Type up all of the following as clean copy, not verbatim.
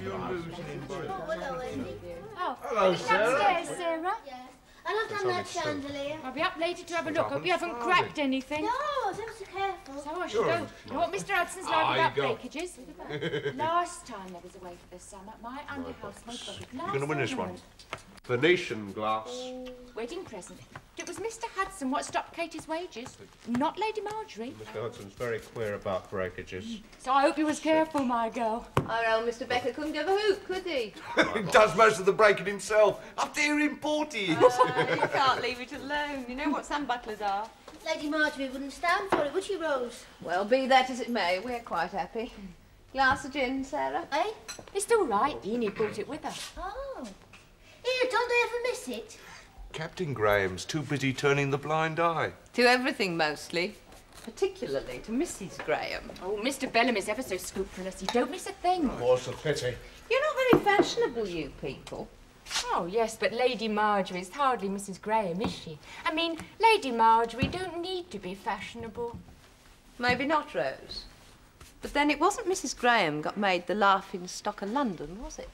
you're losing him. Hello, Andy. Oh, Hello, Sarah. Upstairs, Sarah. Yeah. And I've done that chandelier. I'll be up later to have a look. Hope you haven't cracked anything. No, I was ever so careful. So I should go. You know what Mr. Hudson's like about breakages? Last time I was away for the summer, my under-housemaid broke a glass. You're going to win this one. ornament. Venetian glass. Wedding present. It was Mr. Hudson what stopped Katie's wages, not Lady Marjorie. Mr. Hudson's very queer about breakages. So I hope you was careful, my girl. Our old Mr. Becker couldn't give a hoot, could he? He does most of the breaking himself. Up there in Porty. You can't leave it alone. You know what some butlers are. Lady Marjorie wouldn't stand for it, would she, Rose? Well, be that as it may, we're quite happy. Glass of gin, Sarah? Eh? It's all right. Enid brought it with her. Oh. Here, don't they ever miss it? Captain Graham's too busy turning the blind eye. To everything, mostly. Particularly to Mrs. Graham. Oh, Mr. Bellamy's ever so scrupulous. He don't miss a thing. What's a pity? You're not very fashionable, you people. Oh, yes, but Lady Marjorie's hardly Mrs. Graham, is she? I mean, Lady Marjorie don't need to be fashionable. Maybe not, Rose. But then it wasn't Mrs. Graham got made the laughing stock of London, was it?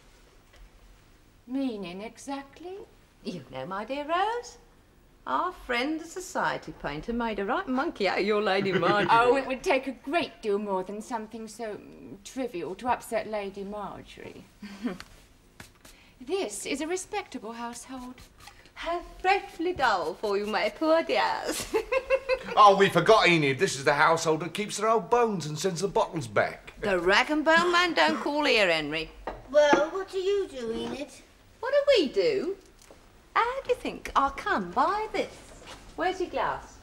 Meaning exactly? You know, my dear Rose, our friend the society painter made a right monkey out of your Lady Marjorie. Oh, it would take a great deal more than something so trivial to upset Lady Marjorie. This is a respectable household. How dreadfully dull for you, my poor dears. Oh, we forgot Enid. This is the household that keeps their old bones and sends the bottles back. The rag and bone man don't call here, Henry. Well, what do you do, Enid? What do we do? How do you think I'll come by this? Where's your glass?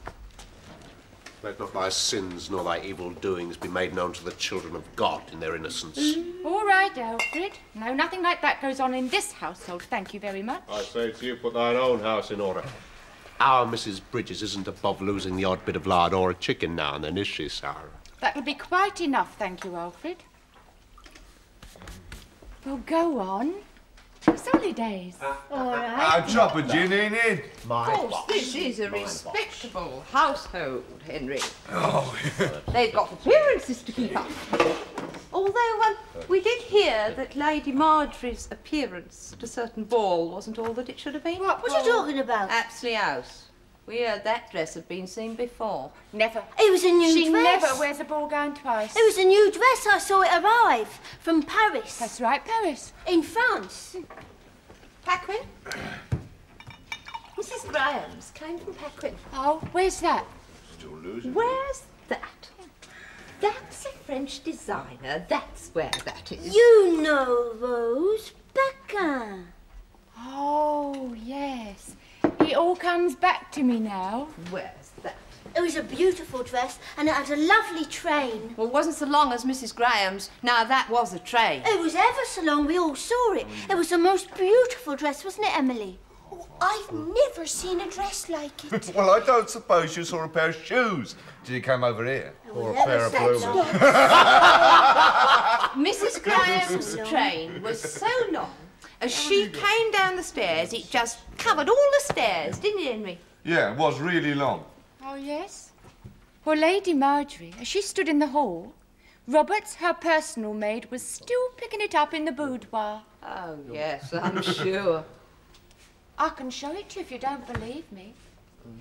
Let not thy sins nor thy evil doings be made known to the children of God in their innocence. All right, Alfred. No, nothing like that goes on in this household, thank you very much. I say to you, put thine own house in order. Our Mrs. Bridges isn't above losing the odd bit of lard or a chicken now and then, is she, Sarah? That'll be quite enough, thank you, Alfred. Well, go on. It's holidays. All right. A drop of gin, Enid. Of course, this is a respectable household, Henry. Oh, They've got appearances to keep up. Although we did hear that Lady Marjorie's appearance at a certain ball wasn't all that it should have been. What are you talking about? Apsley House. We heard that dress had been seen before. Never. It was a new She dress. never wears a ball gown twice. It was a new dress. I saw it arrive from Paris. That's right, Paris. In France. Paquin? Mrs. Graham's came from Paquin. Oh, where's that? Still losing. Where's that? That's a French designer. That's where that is. You know, Rose. Becca. Oh, yes. It all comes back to me now. Where's that? It was a beautiful dress and it had a lovely train. Well, it wasn't so long as Mrs. Graham's. Now, that was a train. It was ever so long. We all saw it. It was the most beautiful dress, wasn't it, Emily? Oh, I've never seen a dress like it. well, I don't suppose you saw a pair of shoes till you came over here. Or a pair of bloomers. Mrs. Graham's train was so long, as she came down the stairs, it just covered all the stairs, didn't it, Henry? Yeah, it was really long. Oh, yes? Well, Lady Marjorie, as she stood in the hall, Roberts, her personal maid, was still picking it up in the boudoir. Oh, yes, I'm sure. I can show it to you if you don't believe me.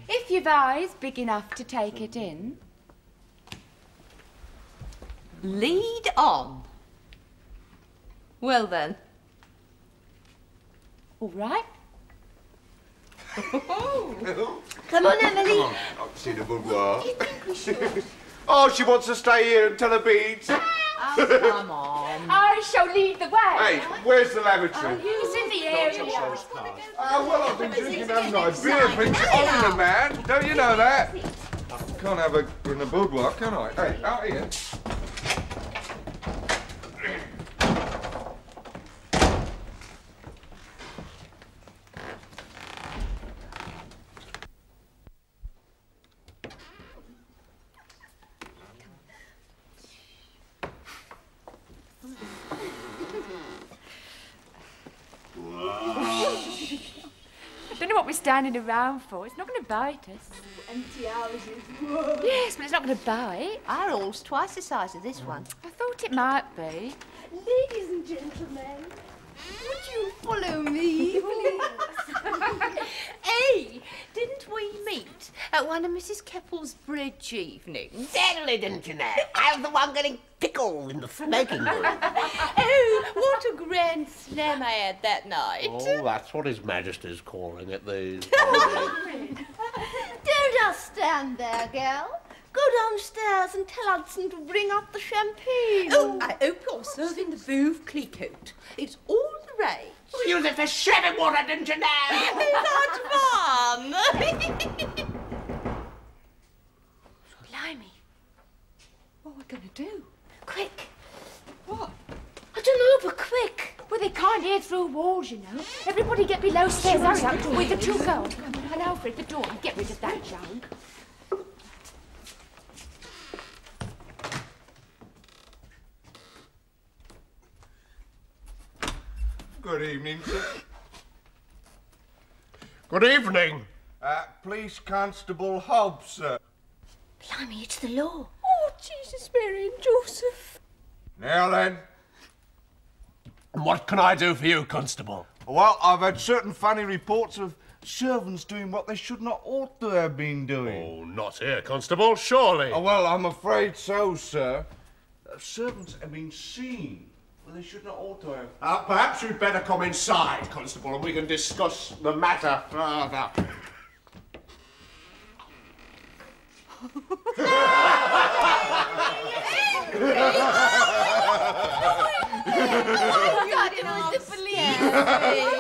If you've eyes big enough to take it in. Lead on. Well, then. All right. Come on, Emily. I've seen the boudoir. Do you think we should? Oh, she wants to stay here and tell her beads. Oh, come on. I shall lead the way. Hey, where's the lavatory? It's in the area. Oh, well, I've been drinking, haven't I? Beer brings honour, man. Don't you know that? Can't have her in the boudoir, can I? Hey, out here. I don't know what we're standing around for. It's not going to bite us. empty houses. Whoa. Yes, but it's not going to bite. Our hall's twice the size of this one. I thought it might be. Ladies and gentlemen, would you follow me, please? Hey, didn't we meet at one of Mrs. Keppel's bridge evenings? Certainly, didn't you know? I was the one getting pickled in the smoking room. Oh, what a grand slam I had that night. Oh, that's what His Majesty's calling it these days. Don't just stand there, girl. Go downstairs and tell Hudson to bring up the champagne. Oh, I hope you're serving the Veuve Clicquot. It's all the rage. We used it for shaving water, didn't you know? That's fun. Blimey. What are we going to do? Quick. What? I don't know, but quick. Well, they can't hear through walls, you know. Everybody get below stairs. Hurry up with the two girls. Come on, and Alfred, the door. Get rid of that jug. Good evening, sir. Good evening. Police Constable Hobbs, sir. Blimey, it's the law. Oh, Jesus, Mary and Joseph. Now then. And what can I do for you, Constable? Well, I've had certain funny reports of servants doing what they should not ought to have been doing. Oh, not here, Constable, surely. Oh, well, I'm afraid so, sir. Servants have been seen where they should not ought to have. Perhaps you'd better come inside, Constable, and we can discuss the matter further.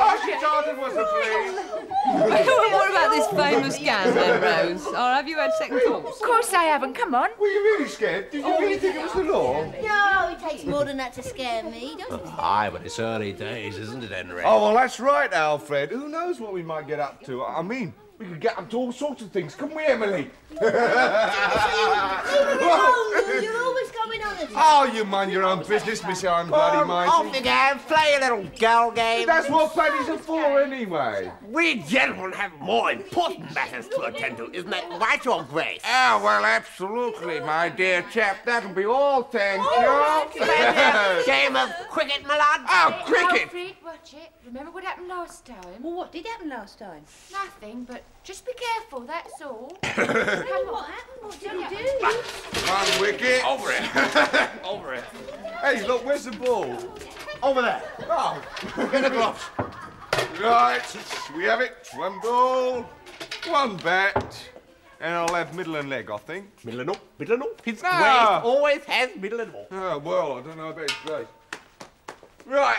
Oh, she told it was the police. What about this famous gown then, Rose? Or have you had second thoughts? Of course I haven't. Come on. Were you really scared? Did you really think it was the law? No, it takes more than that to scare me, doesn't it? Aye, but it's early days, isn't it, Henry? Oh, well, that's right, Alfred. Who knows what we might get up to? I mean, we could get up to all sorts of things, couldn't we, Emily? You're always going on it. Oh, you mind your own business, Miss Iron Bloody Off Mighty. you go, play a little girl game. That's what ladies are for, anyway. We gentlemen have more important matters to attend to, isn't that right, Your Grace? Oh, well, absolutely, my dear chap. That'll be all, thank you. Game of cricket, my lad? Oh, cricket. Alfred, watch it. Remember what happened last time? Well, what did happen last time? Nothing, but just be careful, that's all. What happened? What did you do? One wicket. Over it. Over it. Hey, look, where's the ball? Over there. Oh, Get the gloves. right, we have it. One ball, one bat, and I'll have middle and leg, I think. Middle and up, middle and up. His Ah. Grace always has middle and up. Oh, well, I don't know about his grace. Right.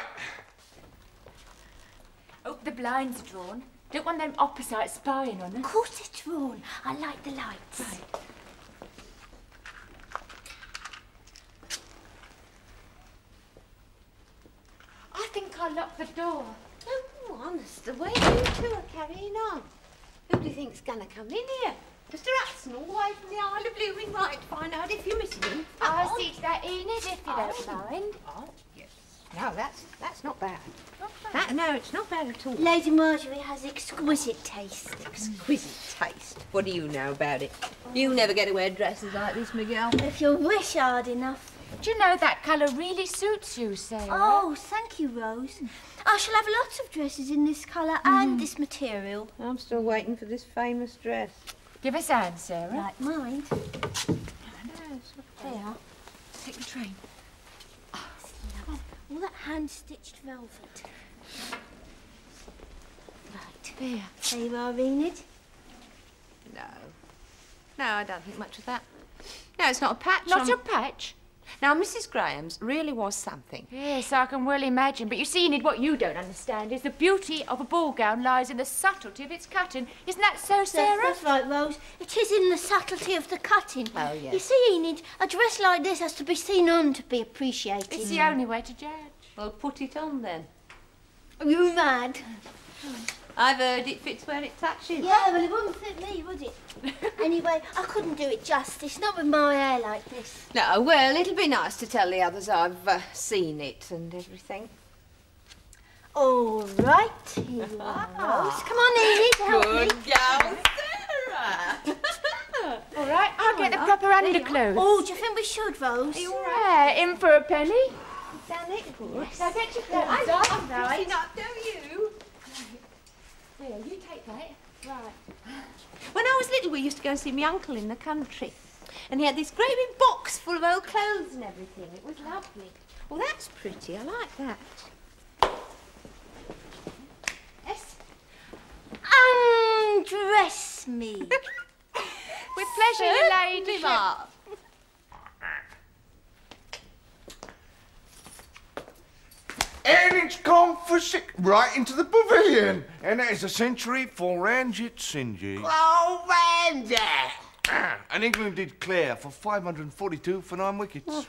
Oh, the blinds are drawn. Don't want them opposites spying on us. Of course it's drawn. I like the lights. Right. I think I'll lock the door. Oh, honest, the way you two are carrying on. Who do you think's going to come in here? Mr. Hudson, all the way from the Isle of Blue right to find out if you're missing him. I'll see to that, Enid, if you don't mind. Oh, yes. No, that's not bad. No, it's not bad at all. Lady Marjorie has exquisite taste. Exquisite taste. What do you know about it? You never get to wear dresses like this, Miguel. If you wish hard enough. Do you know that colour really suits you, Sarah? Oh, thank you, Rose. I shall have lots of dresses in this colour and this material. I'm still waiting for this famous dress. Give us a hand, Sarah. Like mine. There. Take the train. All that hand-stitched velvet. Right. There. There you are, Enid. No, I don't think much of that. No, it's not a patch. Not a patch? Now, Mrs. Graham's really was something. Yes, I can well imagine. But you see, Enid, what you don't understand is the beauty of a ball gown lies in the subtlety of its cutting. Isn't that so, Sarah? That's right, Rose. It is in the subtlety of the cutting. Oh, yes. You see, Enid, a dress like this has to be seen on to be appreciated. It's the only way to judge. Well, put it on then. Are you mad? I've heard it fits where it touches. Yeah, well, it wouldn't fit me, would it? Anyway, I couldn't do it justice, not with my hair like this. No, well, it'll be nice to tell the others I've seen it and everything. All right, here you are, Rose. Come on, Enid, help me. Good girl, Sarah. All right, I'll get the proper underclothes. Oh, do you think we should, Rose? Are you all right? Yeah, in for a penny. Sound it good? Now get your clothes I'm on. right. Not, do you? There, you take that. Right. When I was little, we used to go and see my uncle in the country. And he had this great big box full of old clothes and everything. It was lovely. Well, that's pretty. I like that. Yes. Undress me. With pleasure, your ladyship. And it's gone for sick right into the pavilion. And that is a century for Ranjit Sinji. Oh, Randy! And England did clear for 542 for 9 wickets.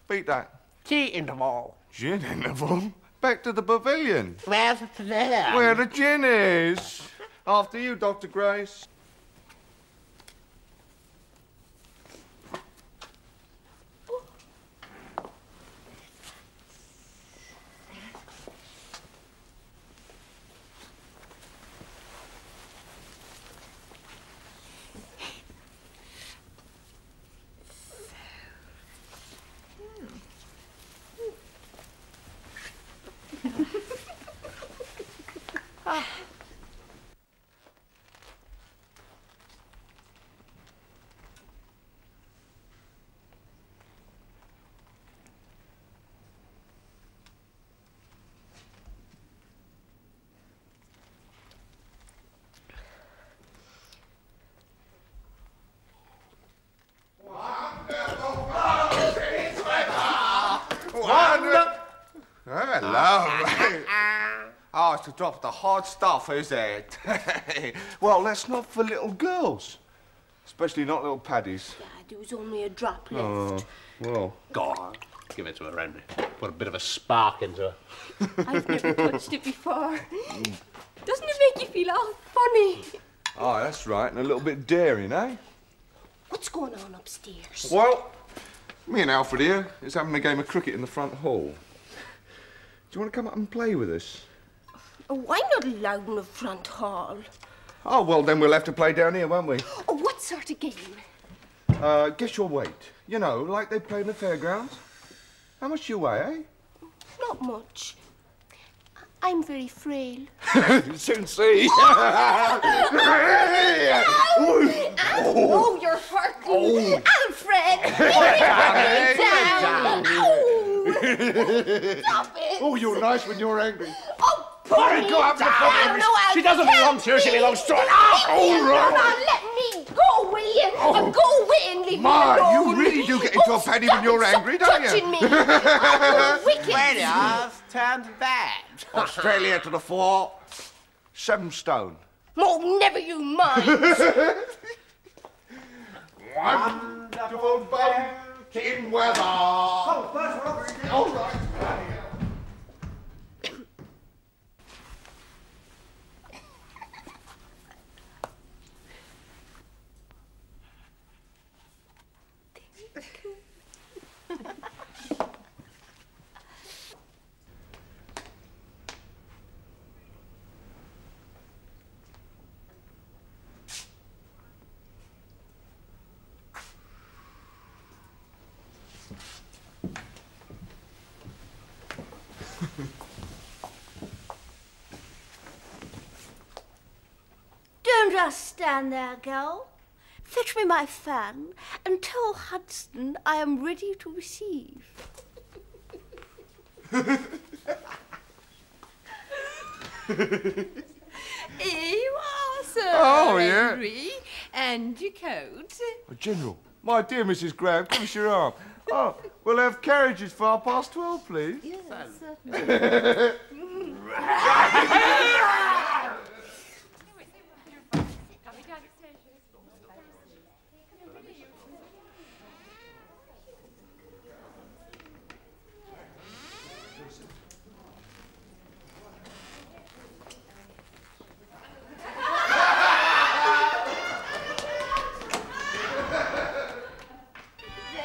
Beat that. Tea interval. Gin interval? Back to the pavilion. Where's the pavilion? Where the gin is. After you, Dr. Grace. Hello. Oh, it's to drop the hard stuff, is it? Well, that's not for little girls. Especially not little paddies. Dad, there was only a drop left. Oh, well. God, give it to her, Randy. Put a bit of a spark into her. I've never touched it before. Doesn't it make you feel all funny? Oh, that's right. And a little bit daring, eh? What's going on upstairs? Well, me and Alfred here is having a game of cricket in the front hall. Do you want to come up and play with us? Oh, I'm not allowed in the front hall. Oh, well, then we'll have to play down here, won't we? Oh, what sort of game? Guess your weight. You know, like they play in the fairgrounds. How much do you weigh, eh? Not much. I'm very frail. Soon see. Oh, you're hurting. Oh. Alfred! Stop it! Oh, you're nice when you're angry. Oh, Hurry, go up the phone. She doesn't belong to you, she belongs to an All right. Now let me go, will you? Go away and leave me Ma, alone. you really do get into a paddy when you're angry, don't you? Touching me. Oh, wicked. Radio's turned bad. Australia to the fore. 7 stone. Oh, never you mind. Wonderful boating weather. Oh, first all right. Don't just stand there, girl. Fetch me my fan and tell Hudson I am ready to receive. Here you are, sir. Oh, yeah. Henry. And your coat. Oh, General, my dear Mrs. Graham, give us your arm. Oh, we'll have carriages for 12:30, please. Yes.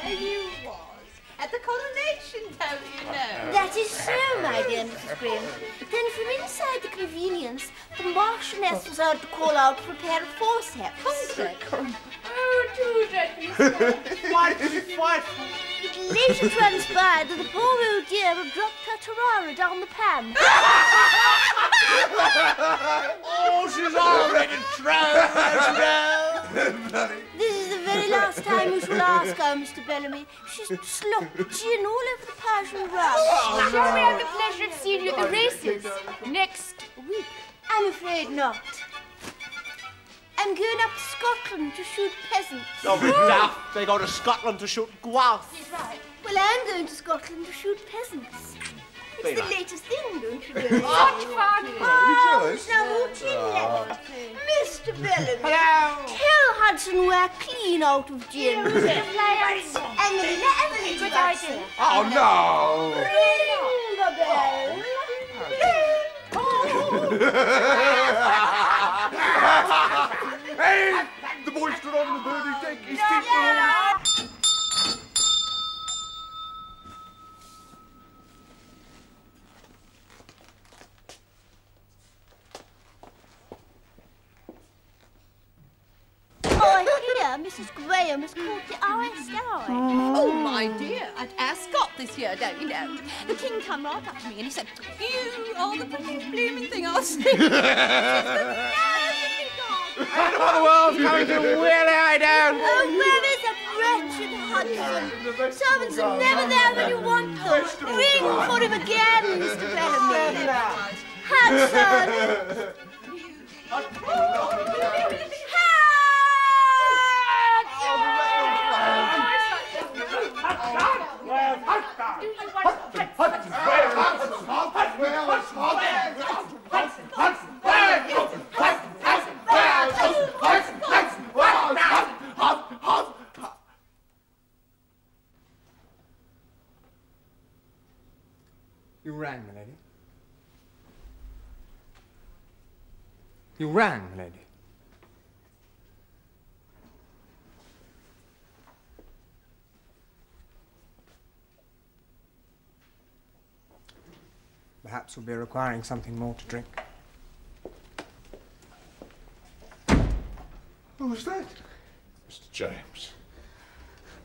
There you was. At the coronation, don't you know? That is so, my dear Mrs. Graham. Then from inside the convenience, the Marchioness was heard to call out, prepare forceps. Oh, too dreadfully scared. What? What? It later transpired that the poor old dear had dropped her tiara down the pan. Oh, she's already drowned. This is the very last time you shall ask her, Mr. Bellamy. She's slopped gin all over the Persian rug. Shall we have the pleasure of seeing you at the races next week? I'm afraid not. I'm going up to Scotland to shoot peasants. Don't be daft. They go to Scotland to shoot grouse. That's right. Well, I'm going to Scotland to shoot peasants. It's Be the nice. latest thing, don't you know? Such fun! Oh, now Mr. Bellamy. Hello. Tell Hudson we're clean out of gin. And the Good idea. Oh, no! Ring the bell. Hey! The boy stood on the birdie deck. He's Oh, I hear Mrs. Graham has caught the RSI. Oh, my dear, at Ascot this year, don't you know? The King come right up to me and he said, "You are the prettiest blooming thing I've seen." I don't know what the world's coming to, really, I don't. Oh, where is that wretched Hudson? Servants are never there when you want them. Ring for him again, Mr. Bellamy. Hudson! You rang, milady. You rang, milady. Perhaps we'll be requiring something more to drink. Who was that? Mr. James.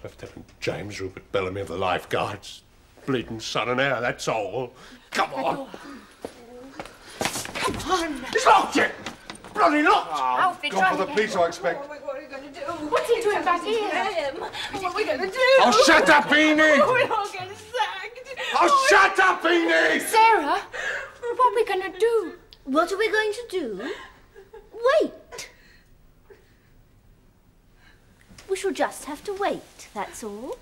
Lieutenant James Rupert Bellamy of the Lifeguards. Bleeding son and heir, that's all. Come on. Come on. It's locked it! Bloody locked! Alfie, Gone for the police, I expect. What are we going to do? What's he doing back here? What are we going to do? Oh, shut up, Beanie! We're all getting sacked. Oh, shut up, Beanie! Sarah, what are we going to do? What are we going to do? Wait. We shall just have to wait, that's all.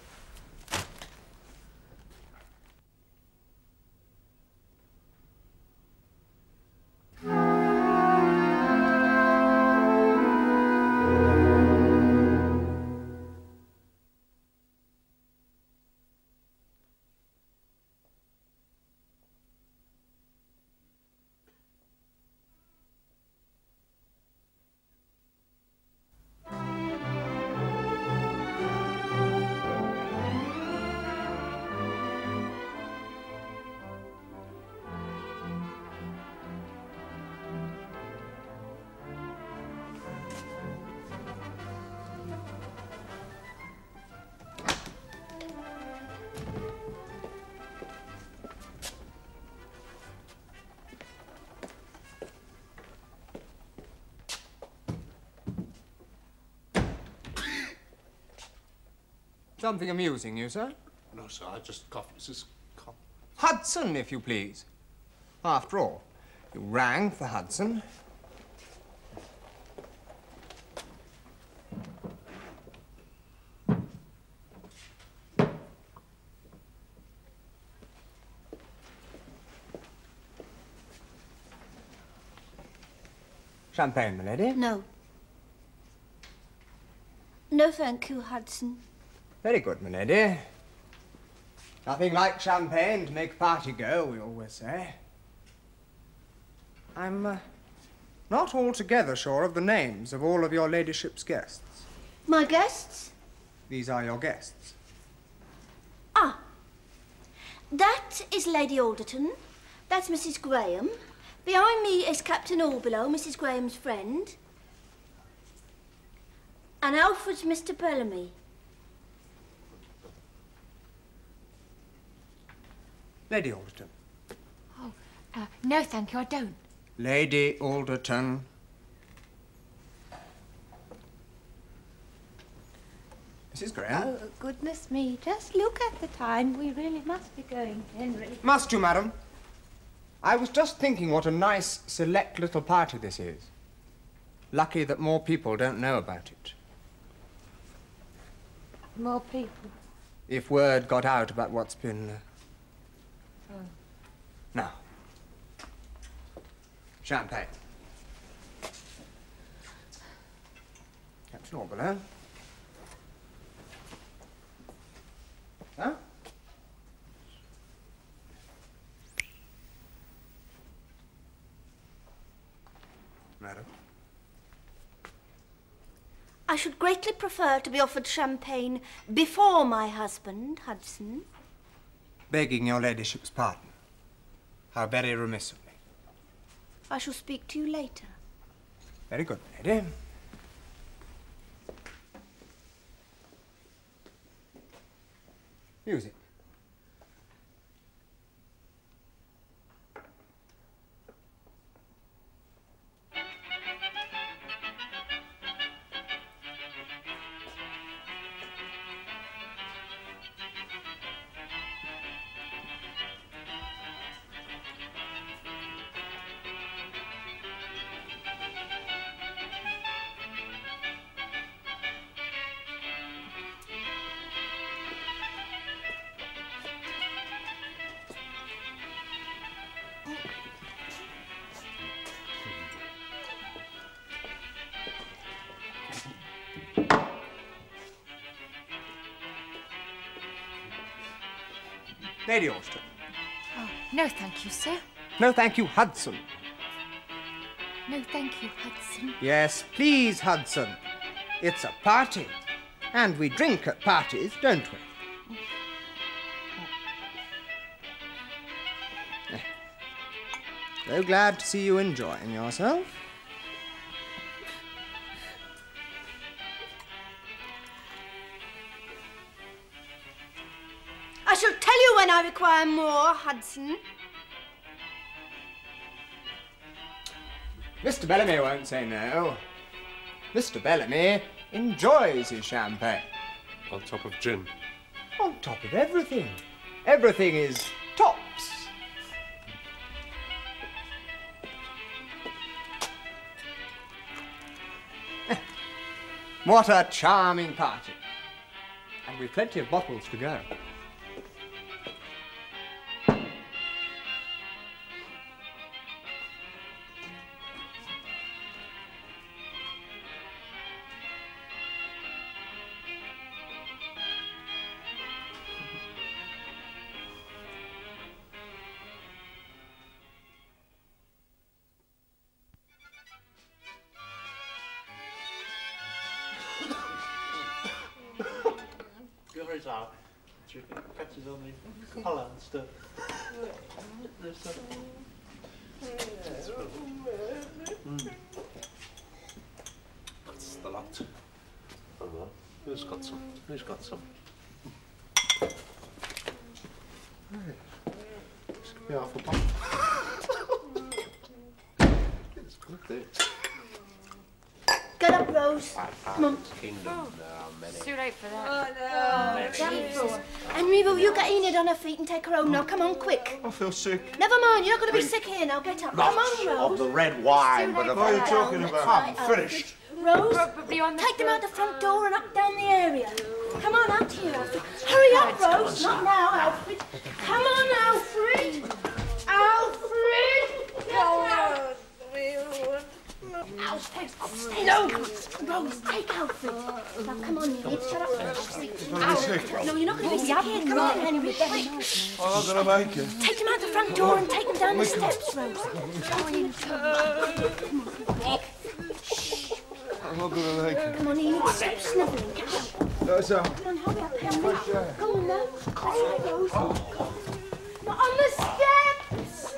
Something amusing you, sir? No, sir, I just coughed. This is cough. Hudson, if you please. After all, you rang for Hudson. Champagne, milady? No. No, thank you, Hudson. Very good, milady. Nothing like champagne to make a party go, we always say. I'm not altogether sure of the names of all of your ladyship's guests. My guests? These are your guests. Ah. That is Lady Alderton. That's Mrs. Graham. Behind me is Captain Orbelow, Mrs. Graham's friend. And Alfred's Mr. Bellamy. Lady Alderton. Oh, no, thank you, I don't. Lady Alderton. Mrs. Graham? Oh, goodness me, just look at the time. We really must be going, Henry. Must you, madam? I was just thinking what a nice, select little party this is. Lucky that more people don't know about it. More people. If word got out about what's been... Now. Champagne. Captain Orbler. Huh? Madam? I should greatly prefer to be offered champagne before my husband, Hudson. Begging your ladyship's pardon. How very remiss of me. I shall speak to you later. Very good, lady. Music. Lady Alston. Oh, no, thank you, sir. No, thank you, Hudson. No, thank you, Hudson. Yes, please, Hudson. It's a party. And we drink at parties, don't we? So glad to see you enjoying yourself. I shall tell you when I require more, Hudson. Mr. Bellamy won't say no. Mr. Bellamy enjoys his champagne. On top of gin. On top of everything. Everything is tops. What a charming party. And we've plenty of bottles to go. Yours out. Catches on the collar and stuff. There's some. That's the lot. Oh well. Who's got some? Who's got some? This could be half a bottle. It's good, this. Get up, Rose. Come on. It's too late for that. Oh, no. Jesus. Henry, will you get Enid on her feet and take her home now? Come on, quick. I feel sick. Never mind, you're not going to be sick here now. Get up. Come on, Rose. Of the red wine, but What are you talking about? I'm finished. Rose, Probably on the take them out the front door and up down the area. Come on, out here, Alfred. Hurry up, Rose. Not now, Alfred. Come on, Alfred. Alfred! Oh, Alfred, no! Rose, take Alfred. Now, come on, you shut up. Alfred. No, you're not going to be sick here. Come on, Henry, quick. I'm not going to make it. Take him out the front door and take him down the steps, Rose. I'm not going to make it. Come on, Enid, stop snivelling. Get up. That's up. Come on, hurry up, Henry. Go on now. That's right, Rose. Not on the steps!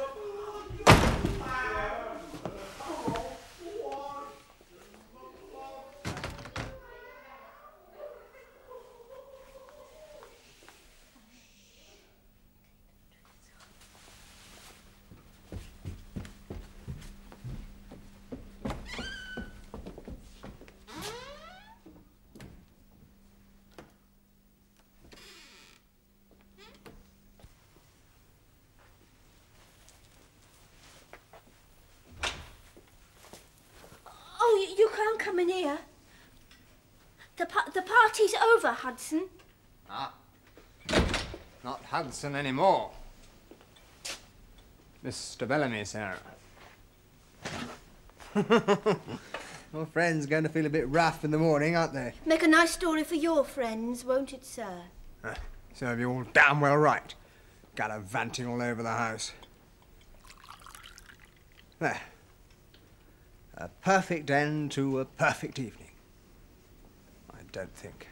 party's over, Hudson. Ah. Not Hudson anymore. Mr. Bellamy, Sarah. Your friends are going to feel a bit rough in the morning, aren't they? Make a nice story for your friends, won't it, sir? Serve you all damn well right. Gallivanting all over the house. There. A perfect end to a perfect evening. I don't think.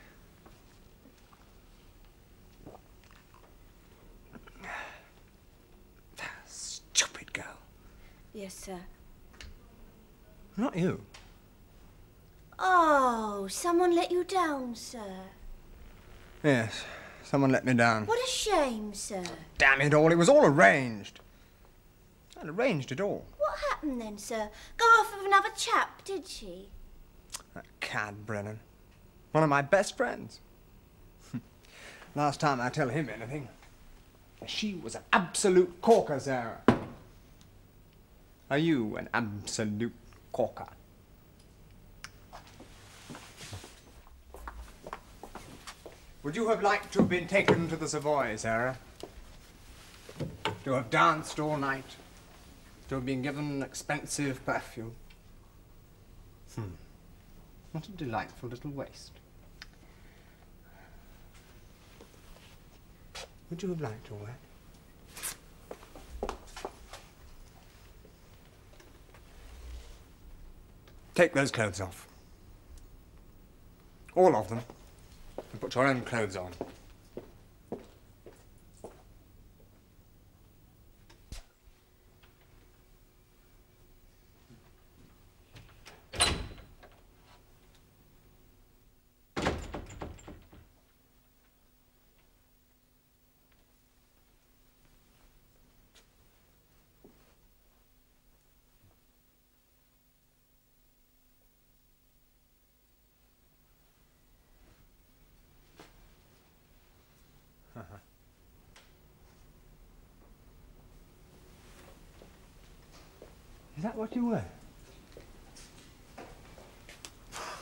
Stupid girl. Yes, sir. Not you. Oh, someone let you down, sir. Yes, someone let me down. What a shame, sir. Damn it all, it was all arranged. I'd arranged it all. What happened then, sir? Go off with another chap, did she? That cad Brennan. One of my best friends. Last time I tell him anything, she was an absolute corker, Sarah. Are you an absolute corker? Would you have liked to have been taken to the Savoy, Sarah? To have danced all night? To have been given expensive perfume? What a delightful little waist. Would you have liked all that? Take those clothes off. All of them. And put your own clothes on. Is that what you were?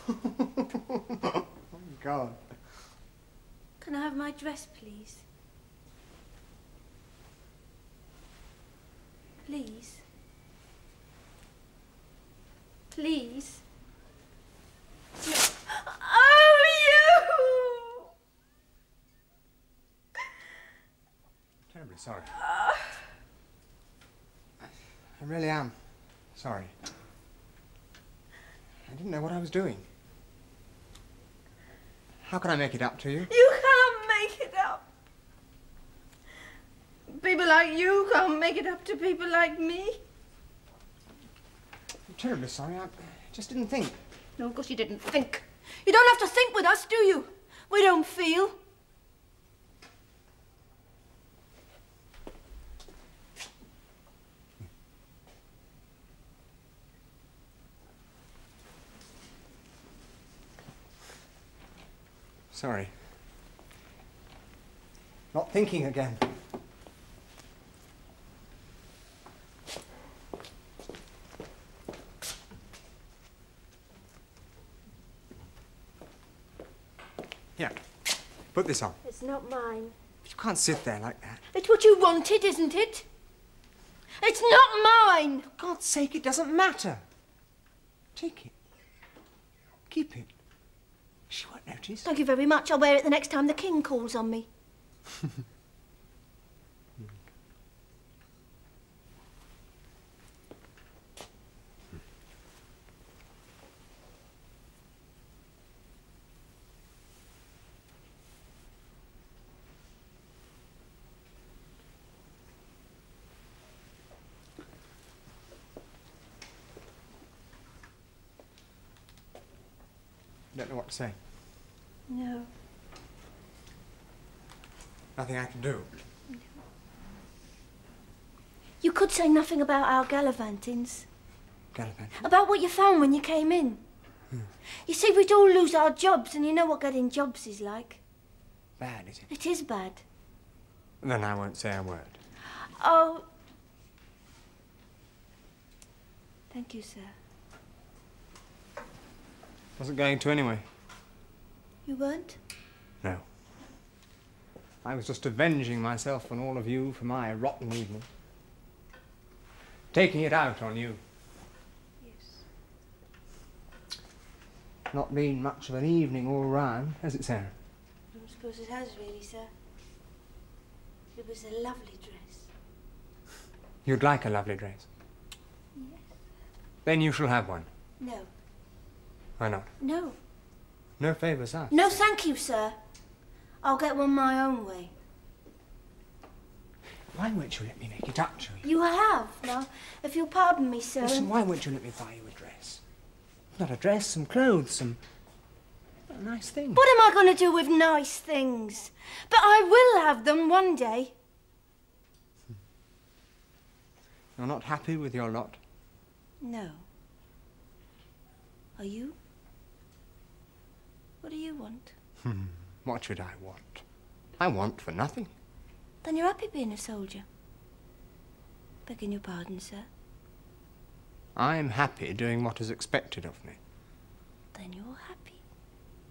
Oh, my God. Can I have my dress, please? Please? Please? Oh, you! Terribly sorry. I really am. Sorry. I didn't know what I was doing. How can I make it up to you? You can't make it up. People like you can't make it up to people like me. I'm terribly sorry. I just didn't think. No, of course you didn't think. You don't have to think with us, do you? We don't feel. Sorry. Not thinking again. Here, put this on. It's not mine. You can't sit there like that. It's what you wanted, isn't it? It's not mine! For God's sake, it doesn't matter. Take it. Keep it. She won't notice. Thank you very much. I'll wear it the next time the king calls on me. I don't know what to say. No. Nothing I can do. No. You could say nothing about our gallivantings. Gallivanting? About what you found when you came in. You see, we'd all lose our jobs, and you know what getting jobs is like. Bad, is it? It is bad. Then I won't say a word. Oh. Thank you, sir. Wasn't going to anyway. You weren't? No. I was just avenging myself on all of you for my rotten evening. Taking it out on you. Yes. Not been much of an evening all round, has it, Sarah? I don't suppose it has, really, sir. It was a lovely dress. You'd like a lovely dress? Yes. Then you shall have one. No. Why not? No. No favours asked. No, thank you, sir. I'll get one my own way. Why won't you let me make it up to you? You have. Now, if you'll pardon me, sir... Listen, why won't you let me buy you a dress? Not a dress, some clothes, some... nice things. What am I going to do with nice things? But I will have them one day. You're not happy with your lot? No. Are you? What do you want? What should I want? I want for nothing. Then you're happy being a soldier? Begging your pardon, sir. I'm happy doing what is expected of me. Then you're happy.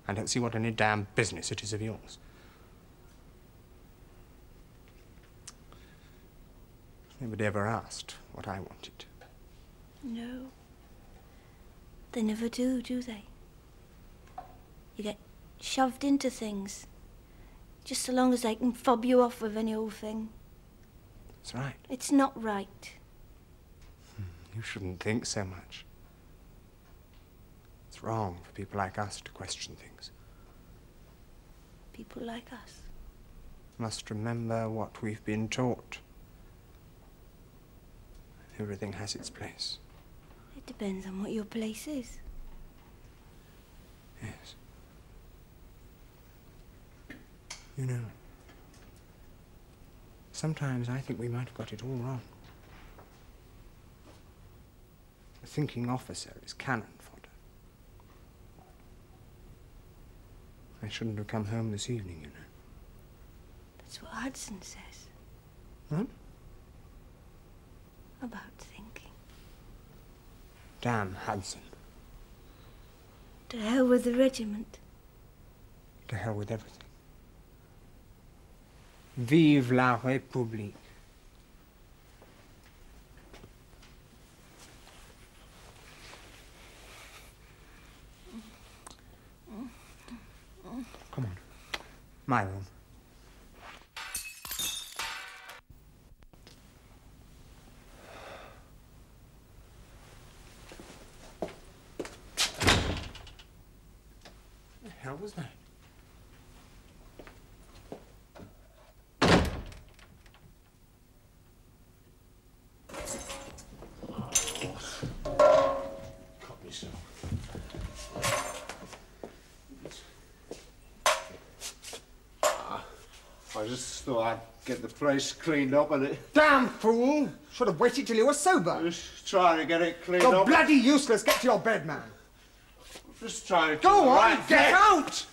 I don't see what any damn business it is of yours. Nobody ever asked what I wanted. No. They never do they? You get shoved into things. Just so long as they can fob you off with any old thing. That's right. It's not right. You shouldn't think so much. It's wrong for people like us to question things. People like us. Must remember what we've been taught. Everything has its place. It depends on what your place is. Yes. You know, sometimes I think we might have got it all wrong. A thinking officer is cannon fodder. I shouldn't have come home this evening, you know. That's what Hudson says. What? About thinking. Damn Hudson. To hell with the regiment. To hell with everything. Vive la République. Come on. My room. What the hell was that? I just thought I'd get the place cleaned up and it... Damn fool! Should have waited till you were sober. Just trying to get it cleaned You're up. bloody useless. Get to your bed, man. Just trying to... Go on, right get out!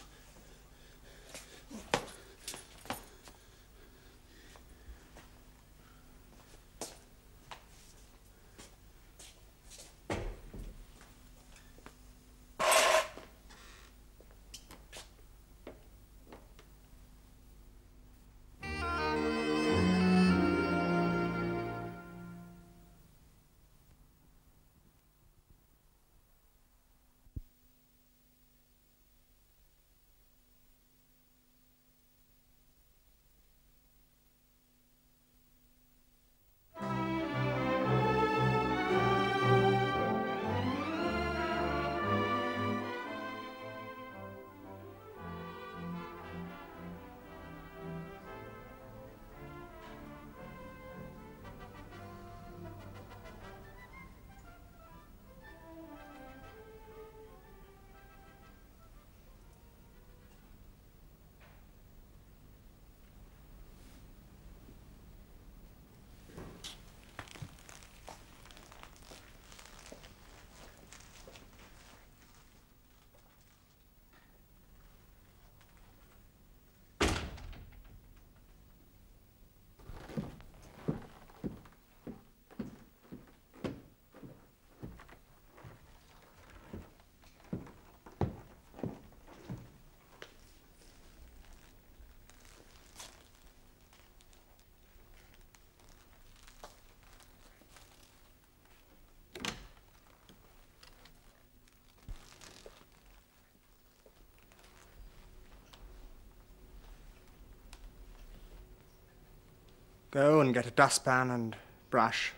Go and get a dustpan and brush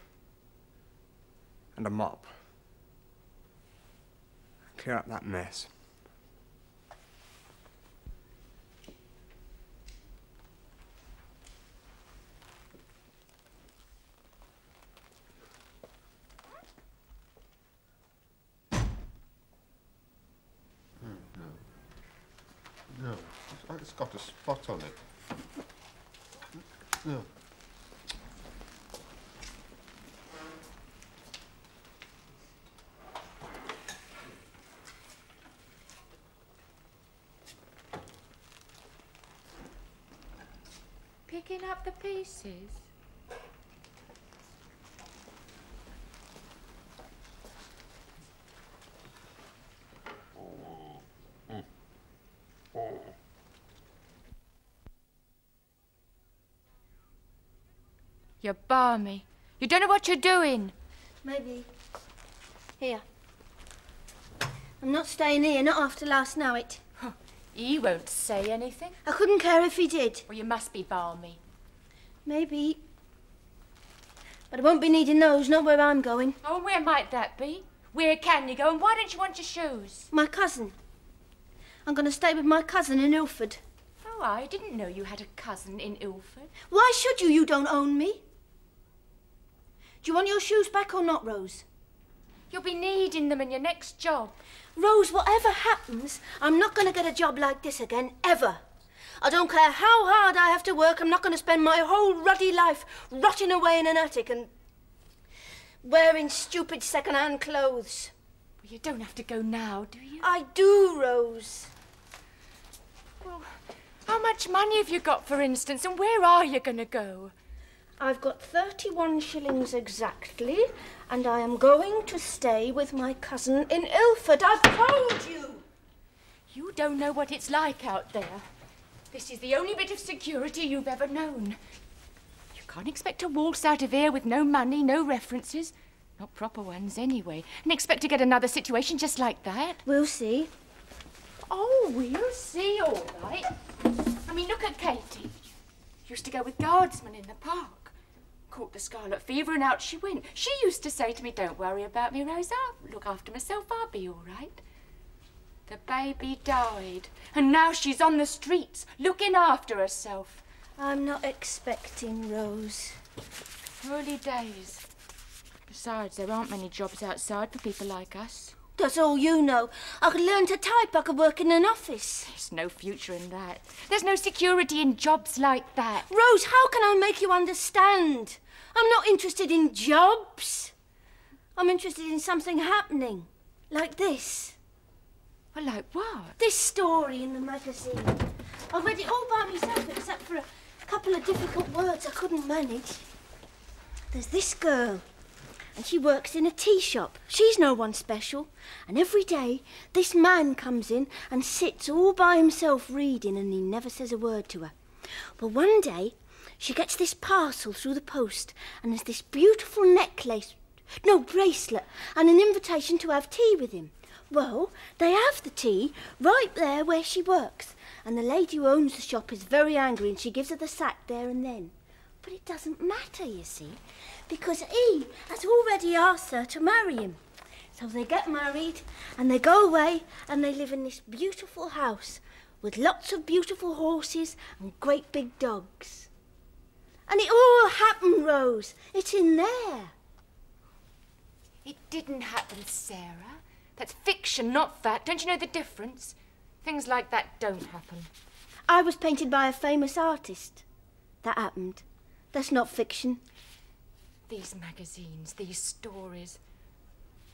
and a mop. Clear up that mess. No, it's got a spot on it. No. Picking up the pieces? You're balmy. You don't know what you're doing. Maybe. Here. I'm not staying here, not after last night. He won't say anything. I couldn't care if he did. Well, you must be balmy. Maybe. But I won't be needing those, not where I'm going. Oh, and where might that be? Where can you go, and why don't you want your shoes? My cousin. I'm going to stay with my cousin in Ilford. Oh, I didn't know you had a cousin in Ilford. Why should you? You don't own me. Do you want your shoes back or not, Rose? You'll be needing them in your next job. Rose, whatever happens, I'm not going to get a job like this again, ever. I don't care how hard I have to work, I'm not going to spend my whole ruddy life rotting away in an attic and wearing stupid second-hand clothes. Well, you don't have to go now, do you? I do, Rose. Well, how much money have you got, for instance, and where are you going to go? I've got 31 shillings exactly, and I am going to stay with my cousin in Ilford. I've told you! You don't know what it's like out there. This is the only bit of security you've ever known. You can't expect to waltz out of here with no money, no references, not proper ones anyway, and expect to get another situation just like that. We'll see. Oh, we'll see, all right. I mean, look at Katie. Used to go with guardsmen in the park. Caught the scarlet fever and out she went. She used to say to me, "Don't worry about me, Rose. I'll look after myself. I'll be all right." The baby died, and now she's on the streets, looking after herself. I'm not expecting, Rose. Early days. Besides, there aren't many jobs outside for people like us. That's all you know. I could learn to type, I could work in an office. There's no future in that. There's no security in jobs like that. Rose, how can I make you understand? I'm not interested in jobs. I'm interested in something happening. Like this. Well, like what? This story in the magazine. I read it all by myself except for a couple of difficult words I couldn't manage. There's this girl. And she works in a tea shop. She's no one special. And every day, this man comes in and sits all by himself reading, and he never says a word to her. Well, one day, she gets this parcel through the post, and there's this beautiful bracelet, and an invitation to have tea with him. Well, they have the tea right there where she works, and the lady who owns the shop is very angry, and she gives her the sack there and then. But it doesn't matter, you see, because he has already asked her to marry him. So they get married, and they go away, and they live in this beautiful house with lots of beautiful horses and great big dogs. And it all happened, Rose. It's in there. It didn't happen, Sarah. That's fiction, not fact. Don't you know the difference? Things like that don't happen. I was painted by a famous artist. That happened. That's not fiction. These magazines, these stories,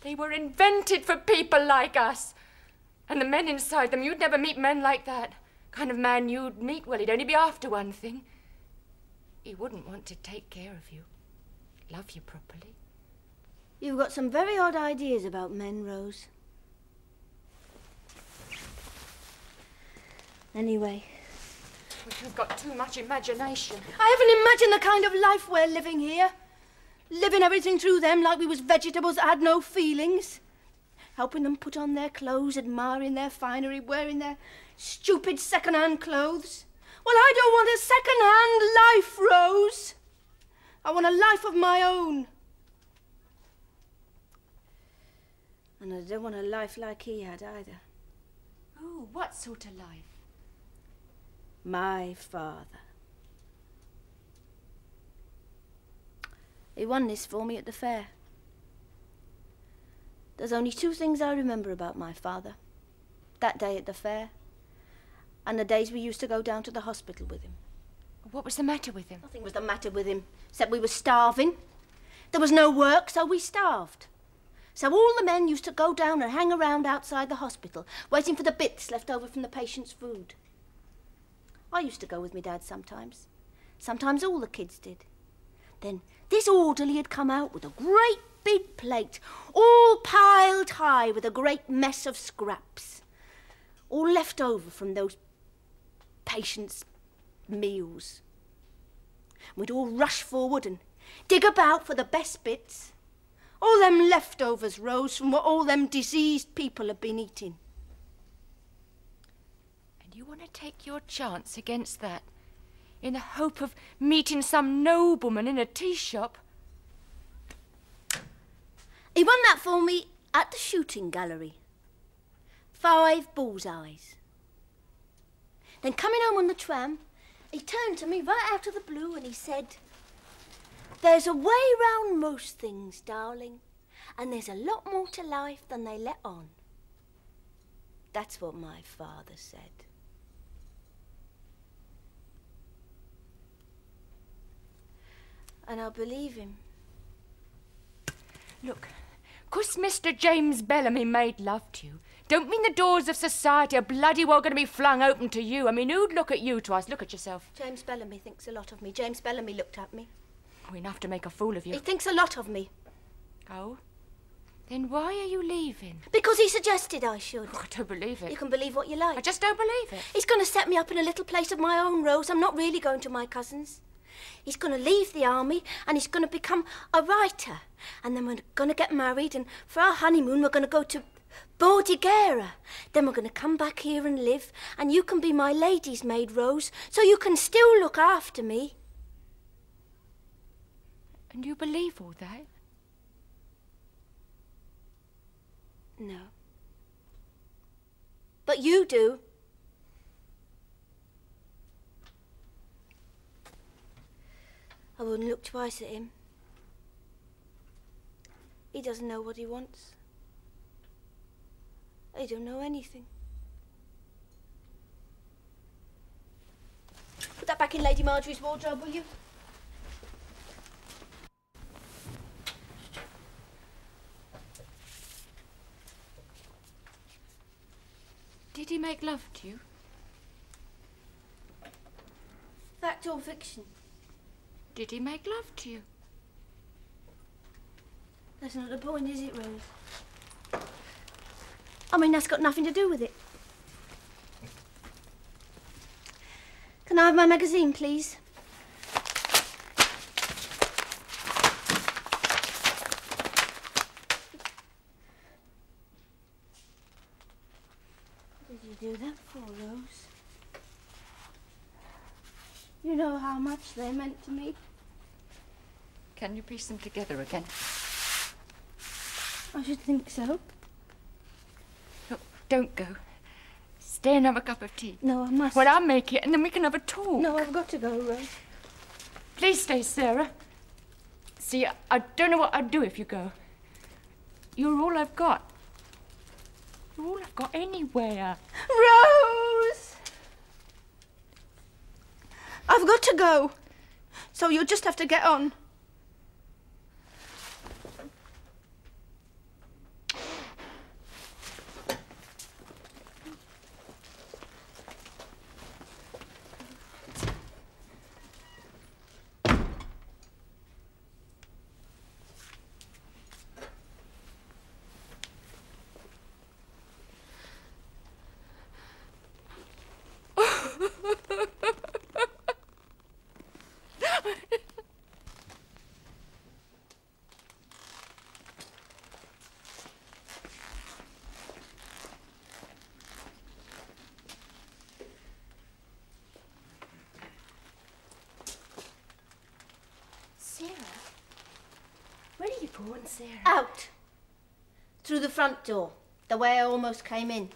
they were invented for people like us. And the men inside them, you'd never meet men like that. Kind of man you'd meet, well, he'd only be after one thing. He wouldn't want to take care of you, love you properly. You've got some very odd ideas about men, Rose. Anyway. You've got too much imagination. I haven't imagined the kind of life we're living here. Living everything through them like we was vegetables that had no feelings. Helping them put on their clothes, admiring their finery, wearing their stupid second-hand clothes. Well, I don't want a second-hand life, Rose. I want a life of my own. And I don't want a life like he had either. Oh, what sort of life? My father. He won this for me at the fair. There's only two things I remember about my father. That day at the fair, and the days we used to go down to the hospital with him. What was the matter with him? Nothing was the matter with him, except we were starving. There was no work, so we starved. So all the men used to go down and hang around outside the hospital, waiting for the bits left over from the patient's food. I used to go with my dad sometimes. Sometimes all the kids did. Then this orderly had come out with a great big plate, all piled high with a great mess of scraps, all left over from those patients' meals. We'd all rush forward and dig about for the best bits. All them leftovers rose from what all them diseased people had been eating. And you want to take your chance against that, in the hope of meeting some nobleman in a tea shop? He won that for me at the shooting gallery. 5 bullseyes. Then coming home on the tram, he turned to me right out of the blue and he said, "There's a way round most things, darling, and there's a lot more to life than they let on." That's what my father said. And I believe him. Look, 'cause Mr. James Bellamy made love to you, don't mean the doors of society are bloody well going to be flung open to you. I mean, who'd look at you twice? Look at yourself. James Bellamy thinks a lot of me. James Bellamy looked at me. Oh, enough to make a fool of you. He thinks a lot of me. Oh? Then why are you leaving? Because he suggested I should. Oh, I don't believe it. You can believe what you like. I just don't believe it. He's going to set me up in a little place of my own, Rose. I'm not really going to my cousin's. He's going to leave the army and he's going to become a writer. And then we're going to get married, and for our honeymoon we're going to go to Bordighera. Then we're going to come back here and live, and you can be my lady's maid, Rose, so you can still look after me. And you believe all that? No. But you do. I wouldn't look twice at him. He doesn't know what he wants. He don't know anything. Put that back in Lady Marjorie's wardrobe, will you? Did he make love to you? Fact or fiction? Did he make love to you? That's not the point, is it, Rose? I mean, that's got nothing to do with it. Can I have my magazine, please? What did you do that for, Rose? You know how much they meant to me. Can you piece them together again? I should think so. Look, don't go. Stay and have a cup of tea. No, I must. Well, I'll make it and then we can have a talk. No, I've got to go, Rose. Please stay, Sarah. See, I don't know what I'd do if you go. You're all I've got. You're all I've got anywhere. Rose! I've got to go. So you'll just have to get on. are you going, Sarah? Out. Through the front door, the way I almost came in.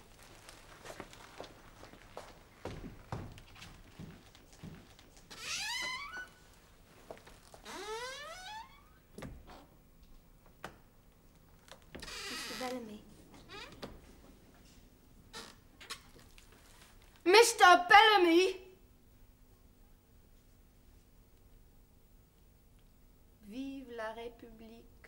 Mr. Bellamy. Mr. Bellamy! Vive la République.